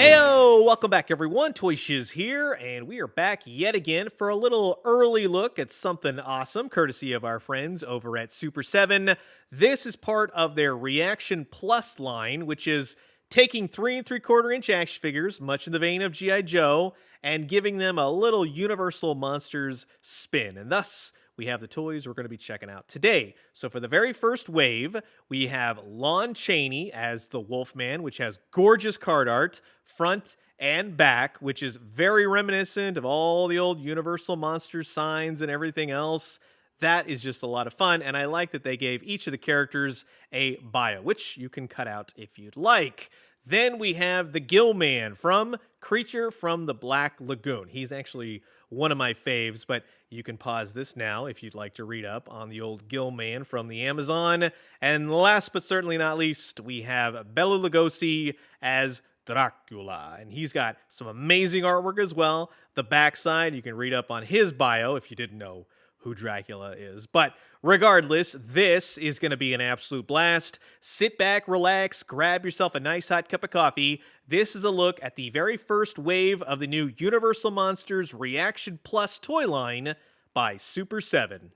Heyo! Welcome back, everyone. Toy Shiz here, and we are back yet again for a little early look at something awesome, courtesy of our friends over at Super 7. This is part of their Reaction Plus line, which is taking 3 3/4 inch action figures, much in the vein of G.I. Joe, and giving them a little Universal Monsters spin. And thus, we have the toys we're going to be checking out today. So for the very first wave, we have Lon Chaney as the Wolfman, which has gorgeous card art, front and back, which is very reminiscent of all the old Universal Monsters signs and everything else. That is just a lot of fun, and I like that they gave each of the characters a bio, which you can cut out if you'd like. Then we have the Gill Man from Creature from the Black Lagoon. He's actually one of my faves, but you can pause this now if you'd like to read up on the old Gill Man from the Amazon. And last but certainly not least, we have Bela Lugosi as Dracula, and he's got some amazing artwork as well. The backside, you can read up on his bio if you didn't know who Dracula is. But regardless, this is going to be an absolute blast. Sit back, relax, grab yourself a nice hot cup of coffee. This is a look at the very first wave of the new Universal Monsters Reaction Plus toy line by Super 7.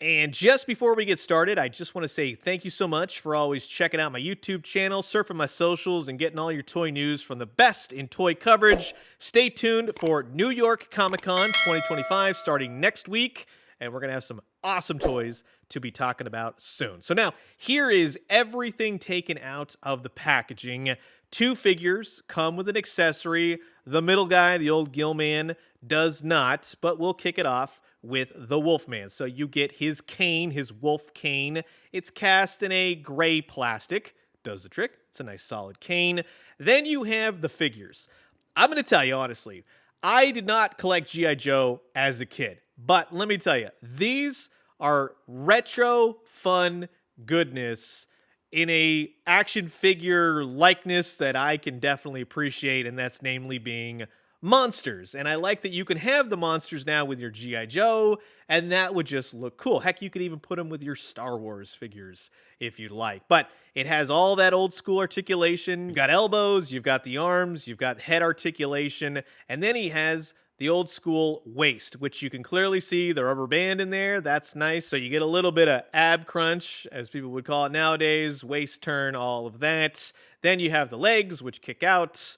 And just before we get started, I just want to say thank you so much for always checking out my YouTube channel, surfing my socials, and getting all your toy news from the best in toy coverage. Stay tuned for New York Comic Con 2025 starting next week, and we're going to have some awesome toys to be talking about soon. So now, here is everything taken out of the packaging. 2 figures come with an accessory. The middle guy, the old Gill Man, does not, but we'll kick it off with the Wolfman. So you get his cane, his wolf cane. It's cast in a gray plastic. Does the trick. It's a nice solid cane. Then you have the figures. I'm going to tell you honestly, I did not collect G.I. Joe as a kid. But let me tell you, these are retro fun goodness in a action figure likeness that I can definitely appreciate, and that's namely being monsters. And I like that you can have the monsters now with your G.I. Joe, and that would just look cool. Heck, you could even put them with your Star Wars figures if you'd like. But it has all that old school articulation. You've got elbows, you've got the arms, you've got head articulation, and then he has the old school waist, which you can clearly see the rubber band in there. That's nice. So you get a little bit of ab crunch, as people would call it nowadays, waist turn, all of that. Then you have the legs, which kick out.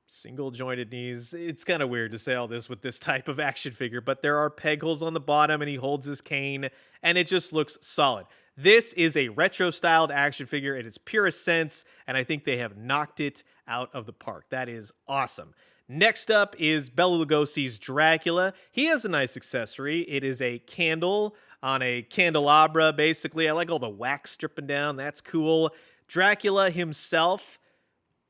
Single jointed knees. It's kind of weird to say all this with this type of action figure, but there are peg holes on the bottom and he holds his cane and it just looks solid. This is a retro styled action figure in its purest sense, and I think they have knocked it out of the park. That is awesome. Next up is Bela Lugosi's Dracula. He has a nice accessory. It is a candle on a candelabra, basically. I like all the wax dripping down. That's cool. Dracula himself,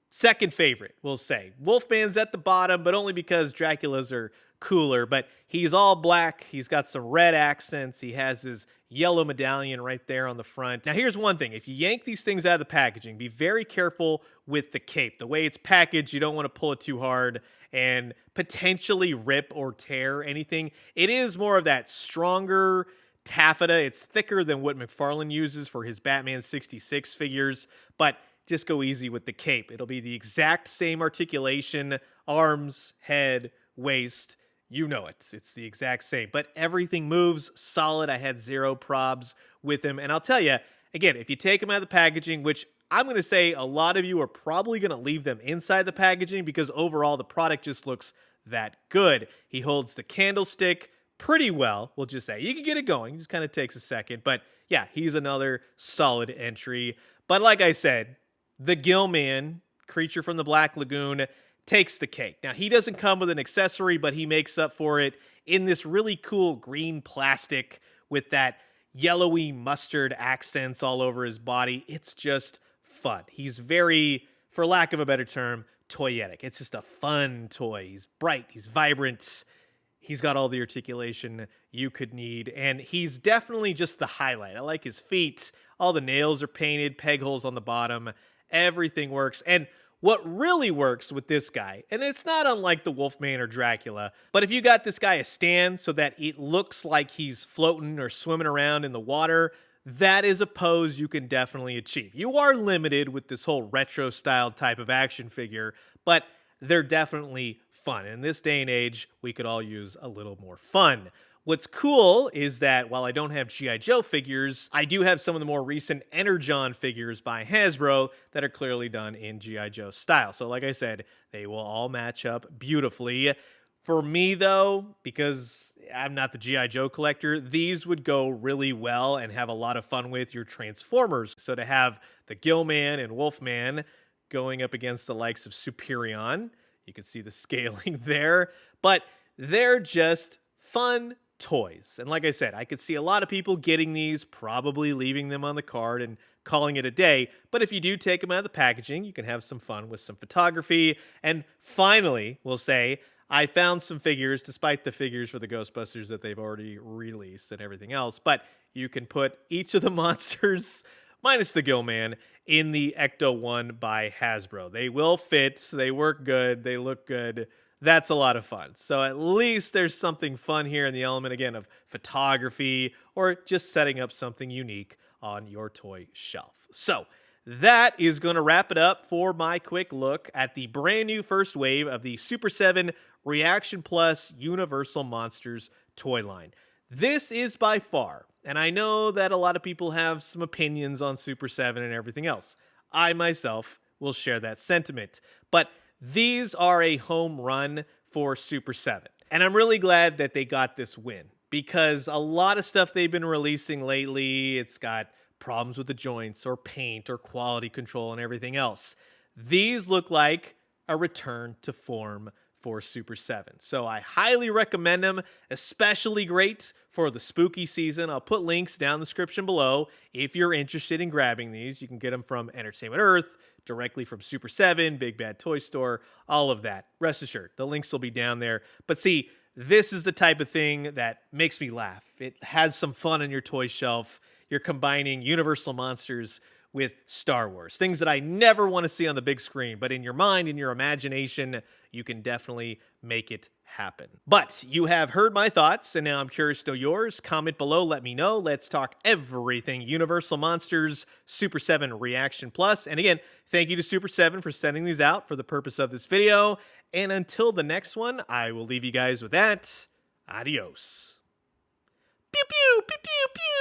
second favorite, we'll say. Wolfman's at the bottom, but only because Draculas are cooler. But he's all black. He's got some red accents. He has his yellow medallion right there on the front. Now, here's one thing. If you yank these things out of the packaging, be very careful with the cape. The way it's packaged, you don't want to pull it too hard and potentially rip or tear anything. It is more of that stronger taffeta. It's thicker than what McFarlane uses for his Batman 66 figures, but just go easy with the cape. It'll be the exact same articulation, arms, head, waist. You know it. It's the exact same. But everything moves solid. I had zero probs with him. And I'll tell you, again, if you take them out of the packaging, which I'm going to say a lot of you are probably going to leave them inside the packaging because overall the product just looks that good. He holds the candlestick pretty well, we'll just say. You can get it going. It just kind of takes a second. But yeah, he's another solid entry. But like I said, the Gill Man, Creature from the Black Lagoon, takes the cake. Now, he doesn't come with an accessory, but he makes up for it in this really cool green plastic with that yellowy mustard accents all over his body. It's just fun. He's very, for lack of a better term, toyetic. It's just a fun toy. He's bright. He's vibrant. He's got all the articulation you could need, and he's definitely just the highlight. I like his feet. All the nails are painted, peg holes on the bottom. Everything works. And what really works with this guy, and it's not unlike the Wolfman or Dracula, but if you got this guy a stand so that it looks like he's floating or swimming around in the water, that is a pose you can definitely achieve. You are limited with this whole retro style type of action figure, but they're definitely fun. In this day and age, we could all use a little more fun. What's cool is that while I don't have G.I. Joe figures, I do have some of the more recent Energon figures by Hasbro that are clearly done in G.I. Joe style. So like I said, they will all match up beautifully. For me, though, because I'm not the G.I. Joe collector, these would go really well and have a lot of fun with your Transformers. So to have the Gillman and Wolfman going up against the likes of Superion, you can see the scaling there, but they're just fun toys. And like I said, I could see a lot of people getting these, probably leaving them on the card and calling it a day. But if you do take them out of the packaging, you can have some fun with some photography. And finally, we'll say, I found some figures, despite the figures for the Ghostbusters that they've already released and everything else, but you can put each of the monsters, minus the Gillman, in the Ecto 1 by Hasbro. They will fit, they work good, they look good. That's a lot of fun. So at least there's something fun here in the element, again, of photography or just setting up something unique on your toy shelf. So that is going to wrap it up for my quick look at the brand new first wave of the Super 7 ReACTION Plus Universal Monsters toy line. This is by far, and I know that a lot of people have some opinions on Super 7 and everything else. I myself will share that sentiment. But these are a home run for Super 7. And I'm really glad that they got this win, because a lot of stuff they've been releasing lately, it's got problems with the joints or paint or quality control and everything else. These look like a return to form for Super 7. So I highly recommend them, especially great for the spooky season. I'll put links down in the description below if you're interested in grabbing these. You can get them from Entertainment Earth, directly from Super 7, Big Bad Toy Store, all of that. Rest assured, the links will be down there. But see, this is the type of thing that makes me laugh. It has some fun on your toy shelf. You're combining Universal Monsters with Star Wars. Things that I never want to see on the big screen, but in your mind, in your imagination, you can definitely make it happen. But you have heard my thoughts, and now I'm curious to know yours. Comment below, let me know. Let's talk everything Universal Monsters Super 7 ReACTION Plus. And again, thank you to Super 7 for sending these out for the purpose of this video. And until the next one, I will leave you guys with that. Adios. Pew, pew, pew, pew, pew.